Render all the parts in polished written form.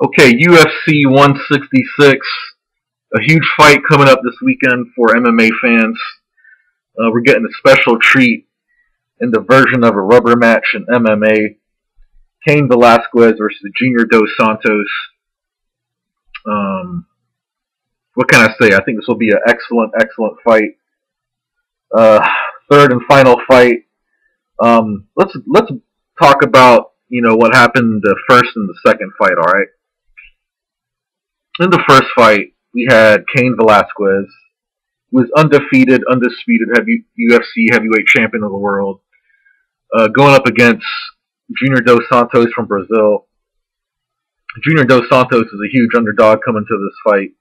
Okay, UFC 166, a huge fight coming up this weekend for MMA fans. We're getting a special treat in the version of a rubber match in MMA. Cain Velasquez versus Junior Dos Santos. Um, what can I say? I think this will be an excellent fight. Third and final fight. Let's talk about what happened the first and the second fight. All right. In the first fight, we had Cain Velasquez, who was undefeated, undisputed UFC heavyweight champion of the world, going up against Junior Dos Santos from Brazil. Junior Dos Santos is a huge underdog coming to this fight.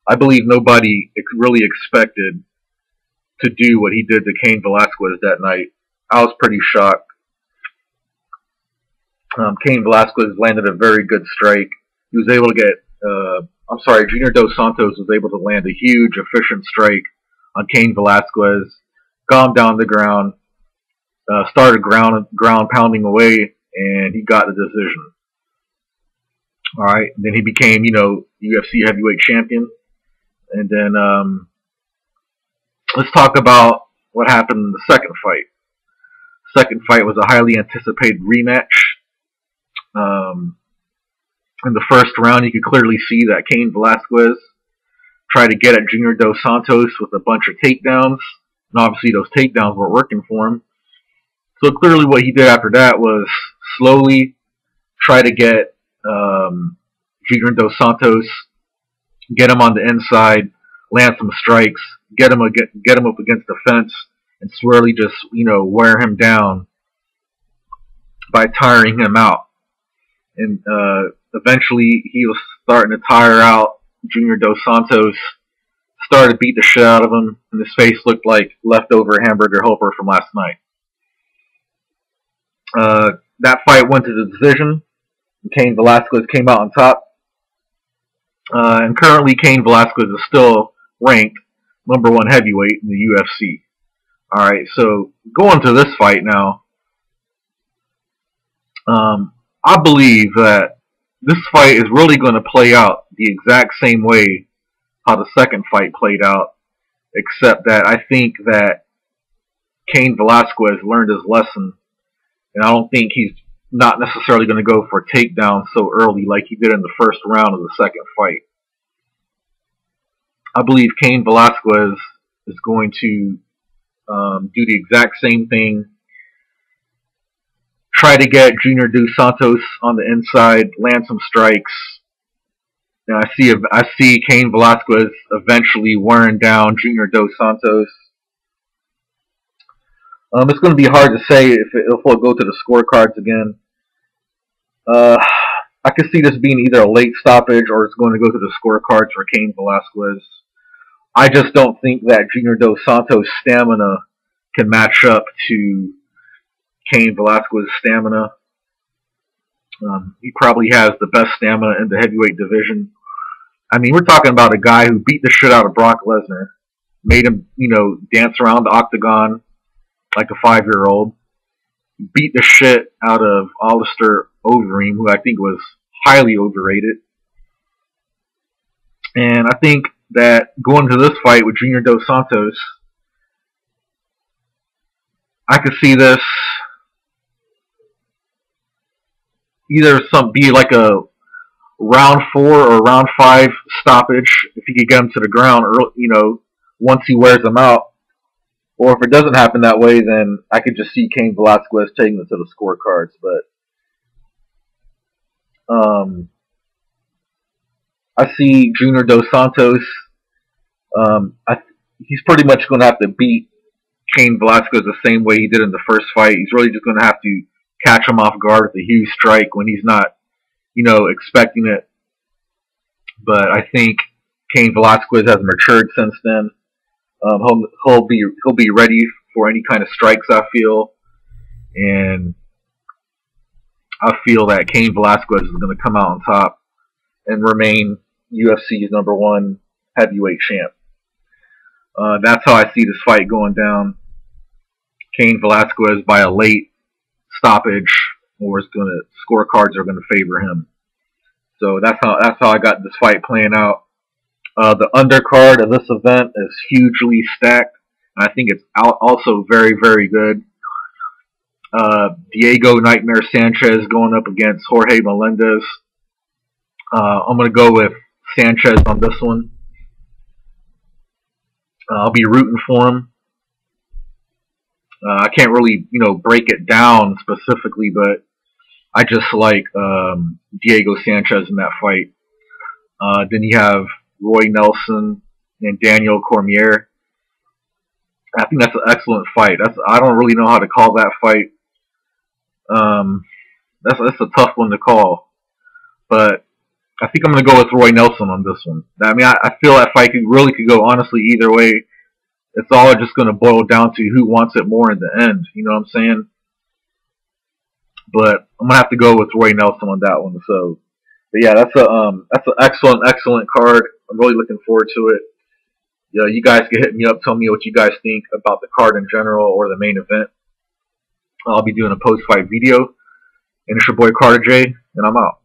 I believe nobody really expected to do what he did to Cain Velasquez that night. I was pretty shocked. Cain Velasquez landed a very good strike. He was able to get, Junior Dos Santos was able to land a huge, efficient strike on Cain Velasquez, got him down the ground, started ground pounding away, and he got the decision. All right, then he became, UFC heavyweight champion. And then let's talk about what happened in the second fight. Second fight was a highly anticipated rematch. In the first round, you could clearly see that Cain Velasquez tried to get at Junior Dos Santos with a bunch of takedowns. And obviously those takedowns weren't working for him. So clearly what he did after that was slowly try to get Junior Dos Santos, get him on the inside, land some strikes, get him up against the fence, and slowly just, wear him down by tiring him out. And eventually he was starting to tire out Junior Dos Santos, started to beat the shit out of him, and his face looked like leftover hamburger helper from last night. That fight went to the decision. Cain Velasquez came out on top. And currently Cain Velasquez is still ranked #1 heavyweight in the UFC. Alright, so going to this fight now, I believe that this fight is really going to play out the exact same way how the second fight played out, except that I think that Cain Velasquez learned his lesson, and I don't think he's not necessarily going to go for a takedown so early like he did in the first round of the second fight. I believe Cain Velasquez is going to do the exact same thing. Try to get Junior Dos Santos on the inside, land some strikes. And I see Cain Velasquez eventually wearing down Junior Dos Santos. It's going to be hard to say if we'll go to the scorecards again. I could see this being either a late stoppage or it's going to go to the scorecards for Cain Velasquez. I just don't think that Junior Dos Santos' stamina can match up to Cain Velasquez's stamina. He probably has the best stamina in the heavyweight division. I mean, we're talking about a guy who beat the shit out of Brock Lesnar, made him, dance around the octagon like a 5-year-old, beat the shit out of Alistair Overeem, who I think was highly overrated. And I think that going to this fight with Junior Dos Santos, I could see this either be like a round 4 or round 5 stoppage if he could get him to the ground, once he wears him out. Or if it doesn't happen that way, then I could just see Cain Velasquez taking it to the scorecards. But I see Junior Dos Santos. He's pretty much going to have to beat Cain Velasquez the same way he did in the first fight. He's really just going to have to catch him off guard with a huge strike when he's not, expecting it. But I think Cain Velasquez has matured since then. He'll be ready for any kind of strikes, I feel, and I feel that Cain Velasquez is going to come out on top and remain UFC's #1 heavyweight champ. That's how I see this fight going down. Cain Velasquez by a late stoppage, or scorecards are going to favor him. So that's how I got this fight playing out. The undercard of this event is hugely stacked. And I think it's also very, very good. Diego Nightmare Sanchez going up against Jorge Melendez. I'm going to go with Sanchez on this one. I'll be rooting for him. I can't really, break it down specifically, but I just like Diego Sanchez in that fight. Then you have Roy Nelson and Daniel Cormier. I think that's an excellent fight. I don't really know how to call that fight. That's a tough one to call, but I think I'm going to go with Roy Nelson on this one. I mean, I feel that fight could go honestly either way. It's all just going to boil down to who wants it more in the end. You know what I'm saying? But I'm gonna have to go with Roy Nelson on that one. So, but yeah, that's an excellent card. I'm really looking forward to it. Yeah, you guys can hit me up, tell me what you guys think about the card in general or the main event. I'll be doing a post-fight video. And it's your boy Carter J, and I'm out.